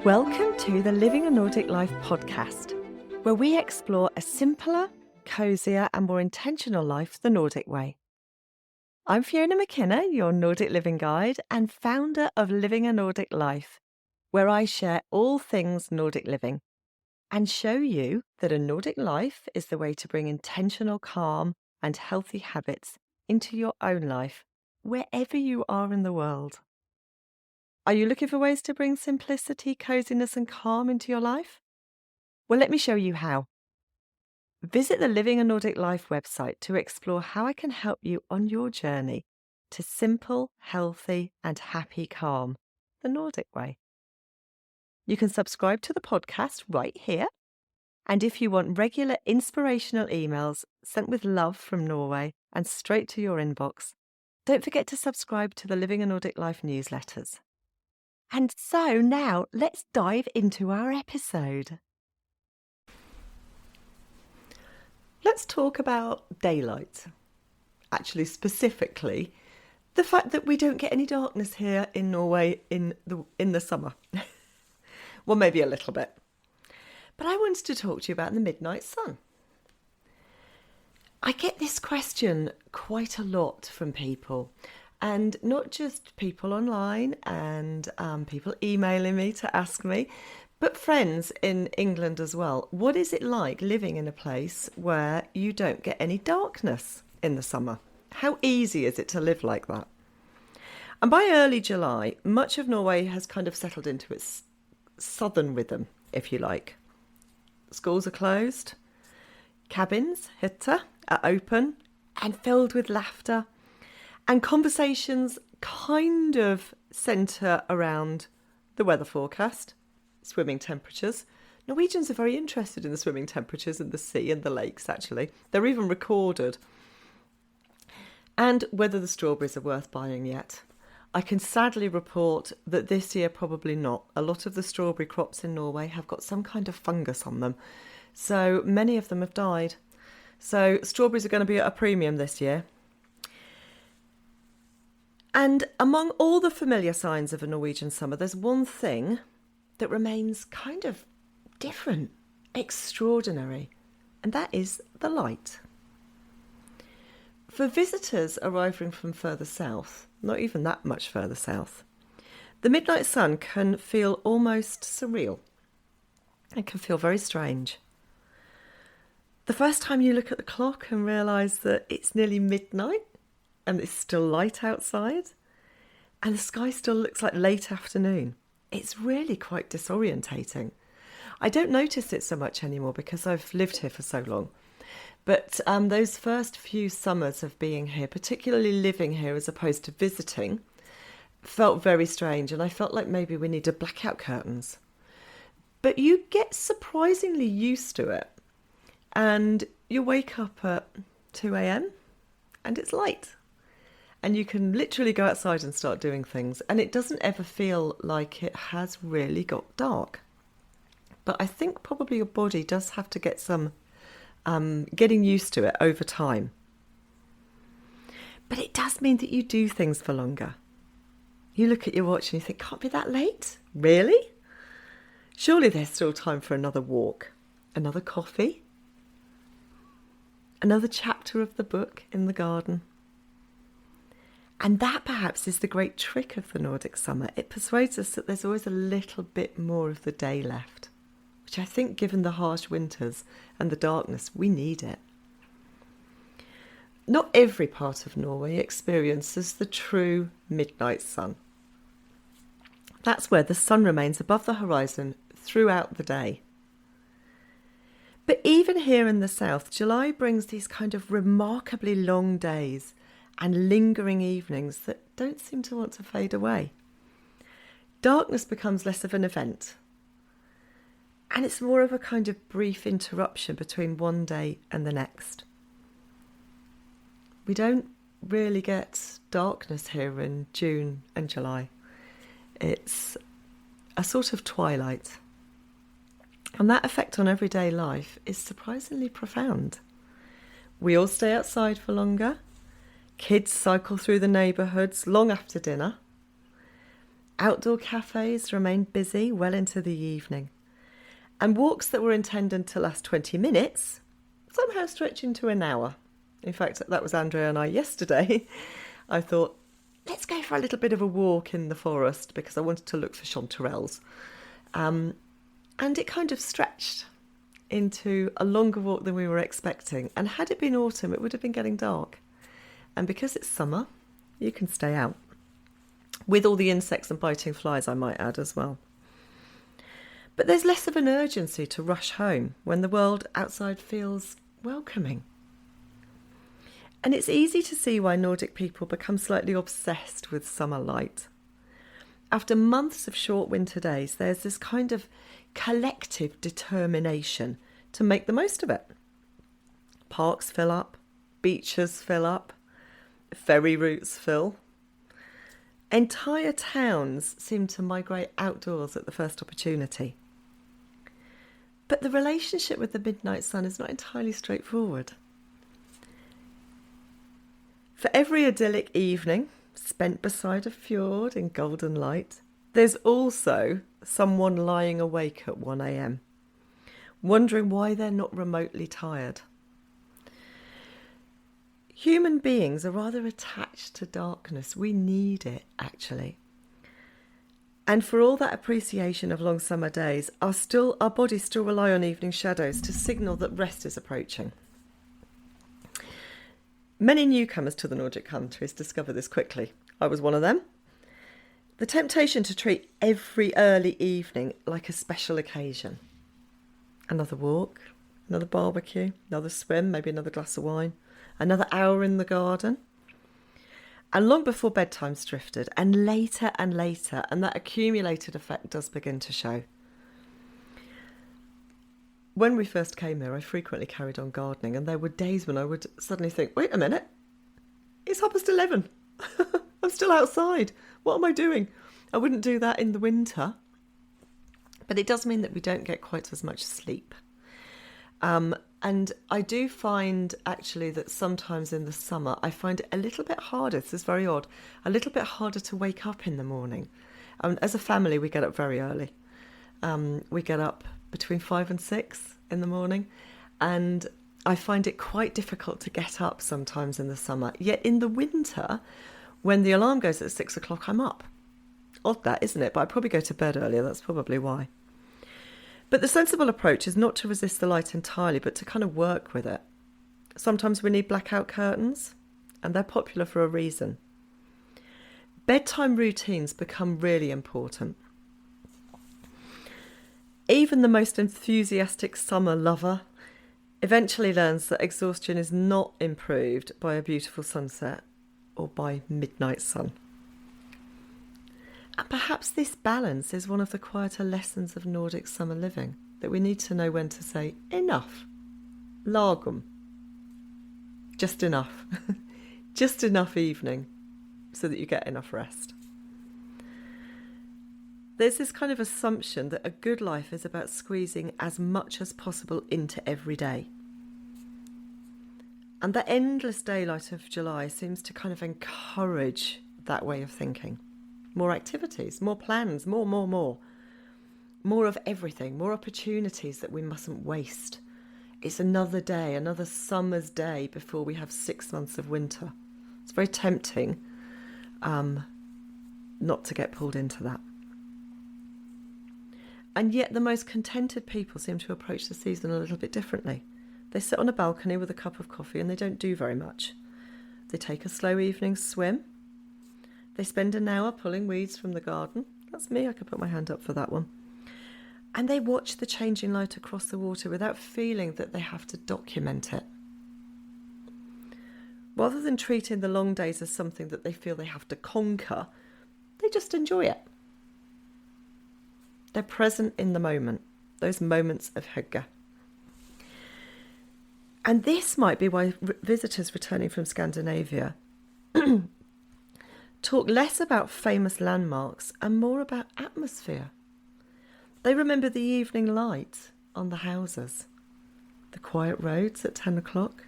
Welcome to the Living a Nordic Life podcast, where we explore a simpler, cosier and more intentional life the Nordic way. I'm Fiona McKenna, your Nordic living guide and founder of Living a Nordic Life, where I share all things Nordic living and show you that a Nordic life is the way to bring intentional calm and healthy habits into your own life, wherever you are in the world. Are you looking for ways to bring simplicity, coziness and calm into your life? Well, let me show you how. Visit the Living a Nordic Life website to explore how I can help you on your journey to simple, healthy and happy calm, the Nordic way. You can subscribe to the podcast right here. And if you want regular inspirational emails sent with love from Norway and straight to your inbox, don't forget to subscribe to the Living a Nordic Life newsletters. And so now let's dive into our episode. Let's talk about daylight. Actually, specifically, the fact that we don't get any darkness here in Norway in the summer. Well, maybe a little bit. But I wanted to talk to you about the midnight sun. I get this question quite a lot from people. And not just people online and people emailing me to ask me, but friends in England as well. What is it like living in a place where you don't get any darkness in the summer? How easy is it to live like that? And by early July, much of Norway has kind of settled into its southern rhythm, if you like. Schools are closed, cabins, hytter, are open and filled with laughter. And conversations kind of centre around the weather forecast, swimming temperatures. Norwegians are very interested in the swimming temperatures in the sea and the lakes, actually. They're even recorded. And whether the strawberries are worth buying yet. I can sadly report that this year probably not. A lot of the strawberry crops in Norway have got some kind of fungus on them. So many of them have died. So strawberries are going to be at a premium this year. And among all the familiar signs of a Norwegian summer, there's one thing that remains kind of different, extraordinary, and that is the light. For visitors arriving from further south, not even that much further south, the midnight sun can feel almost surreal. It can feel very strange. The first time you look at the clock and realise that it's nearly midnight, and it's still light outside, and the sky still looks like late afternoon. It's really quite disorientating. I don't notice it so much anymore because I've lived here for so long. But those first few summers of being here, particularly living here as opposed to visiting, felt very strange, and I felt like maybe we needed blackout curtains. But you get surprisingly used to it, and you wake up at 2 a.m. and it's light. And you can literally go outside and start doing things. And it doesn't ever feel like it has really got dark. But I think probably your body does have to get some getting used to it over time. But it does mean that you do things for longer. You look at your watch and you think, can't be that late? Really? Surely there's still time for another walk, another coffee, another chapter of the book in the garden. And that perhaps is the great trick of the Nordic summer. It persuades us that there's always a little bit more of the day left, which I think, given the harsh winters and the darkness, we need it. Not every part of Norway experiences the true midnight sun. That's where the sun remains above the horizon throughout the day. But even here in the south, July brings these kind of remarkably long days and lingering evenings that don't seem to want to fade away. Darkness becomes less of an event, and it's more of a kind of brief interruption between one day and the next. We don't really get darkness here in June and July. It's a sort of twilight, and that effect on everyday life is surprisingly profound. We all stay outside for longer. Kids cycle through the neighbourhoods long after dinner. Outdoor cafes remained busy well into the evening, and walks that were intended to last 20 minutes somehow stretch into an hour. In fact, that was Andrea and I yesterday. I thought, let's go for a little bit of a walk in the forest because I wanted to look for chanterelles. And it kind of stretched into a longer walk than we were expecting. And had it been autumn, it would have been getting dark. And because it's summer, you can stay out. With all the insects and biting flies, I might add as well. But there's less of an urgency to rush home when the world outside feels welcoming. And it's easy to see why Nordic people become slightly obsessed with summer light. After months of short winter days, there's this kind of collective determination to make the most of it. Parks fill up, beaches fill up, ferry routes fill. Entire towns seem to migrate outdoors at the first opportunity. But the relationship with the midnight sun is not entirely straightforward. For every idyllic evening spent beside a fjord in golden light, there's also someone lying awake at 1 a.m, wondering why they're not remotely tired. Human beings are rather attached to darkness. We need it, actually. And for all that appreciation of long summer days, our bodies still rely on evening shadows to signal that rest is approaching. Many newcomers to the Nordic countries discover this quickly. I was one of them. The temptation to treat every early evening like a special occasion. Another walk, another barbecue, another swim, maybe another glass of wine, another hour in the garden. And long before bedtime's drifted, and later, and that accumulated effect does begin to show. When we first came here, I frequently carried on gardening, and there were days when I would suddenly think, wait a minute, it's 11:30. I'm still outside. What am I doing? I wouldn't do that in the winter. But it does mean that we don't get quite as much sleep. And I do find actually that sometimes in the summer, I find it a little bit harder, this is very odd, a little bit harder to wake up in the morning. As a family, we get up very early. We get up between 5 and 6 in the morning. And I find it quite difficult to get up sometimes in the summer. Yet in the winter, when the alarm goes at 6 o'clock, I'm up. Odd that, isn't it? But I probably go to bed earlier. That's probably why. But the sensible approach is not to resist the light entirely, but to kind of work with it. Sometimes we need blackout curtains, and they're popular for a reason. Bedtime routines become really important. Even the most enthusiastic summer lover eventually learns that exhaustion is not improved by a beautiful sunset or by midnight sun. And perhaps this balance is one of the quieter lessons of Nordic summer living, that we need to know when to say enough, lagom, just enough, just enough evening so that you get enough rest. There's this kind of assumption that a good life is about squeezing as much as possible into every day. And the endless daylight of July seems to kind of encourage that way of thinking. More activities, more plans, more. More of everything, more opportunities that we mustn't waste. It's another day, another summer's day before we have 6 months of winter. It's very tempting not to get pulled into that. And yet the most contented people seem to approach the season a little bit differently. They sit on a balcony with a cup of coffee and they don't do very much. They take a slow evening swim. They spend an hour pulling weeds from the garden. That's me, I could put my hand up for that one. And they watch the changing light across the water without feeling that they have to document it. Rather than treating the long days as something that they feel they have to conquer, they just enjoy it. They're present in the moment, those moments of hygge. And this might be why visitors returning from Scandinavia talk less about famous landmarks and more about atmosphere. They remember the evening light on the houses, the quiet roads at 10 o'clock,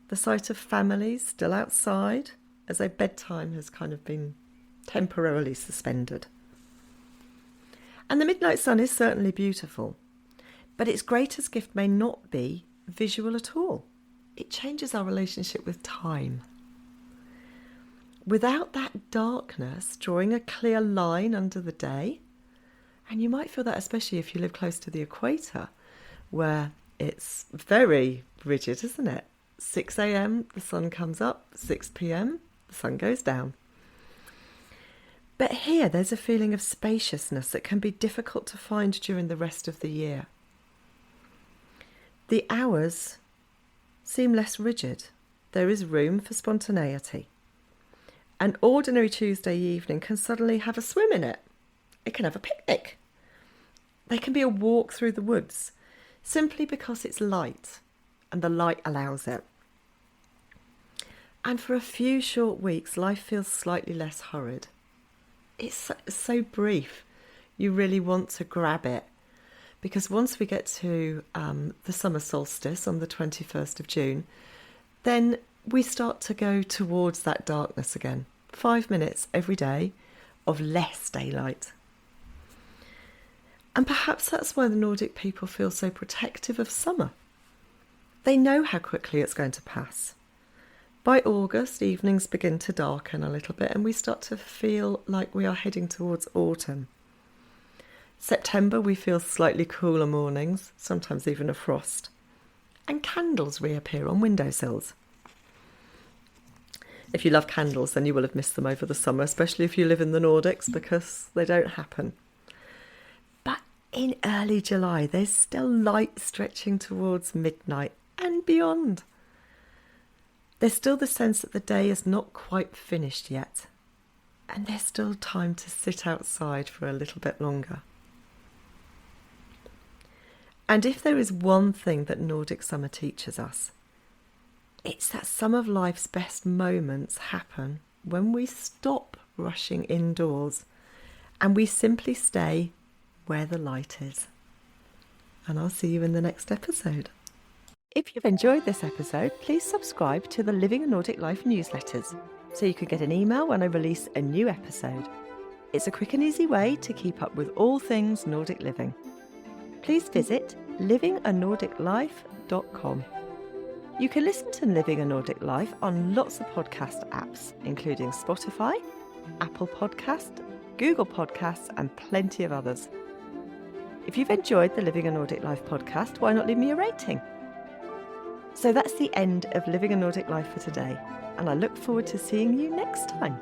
the sight of families still outside as though bedtime has kind of been temporarily suspended. And the midnight sun is certainly beautiful, but its greatest gift may not be visual at all. It changes our relationship with time. Without that darkness drawing a clear line under the day, and you might feel that especially if you live close to the equator, where it's very rigid, isn't it? 6 a.m, the sun comes up, 6 p.m, the sun goes down. But here there's a feeling of spaciousness that can be difficult to find during the rest of the year. The hours seem less rigid. There is room for spontaneity. An ordinary Tuesday evening can suddenly have a swim in it. It can have a picnic. There can be a walk through the woods, simply because it's light and the light allows it. And for a few short weeks, life feels slightly less hurried. It's so brief, you really want to grab it. Because once we get to the summer solstice on the 21st of June, then we start to go towards that darkness again. 5 minutes every day of less daylight. And perhaps that's why the Nordic people feel so protective of summer. They know how quickly it's going to pass. By August, evenings begin to darken a little bit and we start to feel like we are heading towards autumn. September, we feel slightly cooler mornings, sometimes even a frost. And candles reappear on windowsills. If you love candles, then you will have missed them over the summer, especially if you live in the Nordics, because they don't happen. But in early July, there's still light stretching towards midnight and beyond. There's still the sense that the day is not quite finished yet, and there's still time to sit outside for a little bit longer. And if there is one thing that Nordic summer teaches us, it's that some of life's best moments happen when we stop rushing indoors and we simply stay where the light is. And I'll see you in the next episode. If you've enjoyed this episode, please subscribe to the Living a Nordic Life newsletters so you can get an email when I release a new episode. It's a quick and easy way to keep up with all things Nordic living. Please visit livinganordiclife.com. You can listen to Living a Nordic Life on lots of podcast apps, including Spotify, Apple Podcast, Google Podcasts, and plenty of others. If you've enjoyed the Living a Nordic Life podcast, why not leave me a rating? So that's the end of Living a Nordic Life for today, and I look forward to seeing you next time.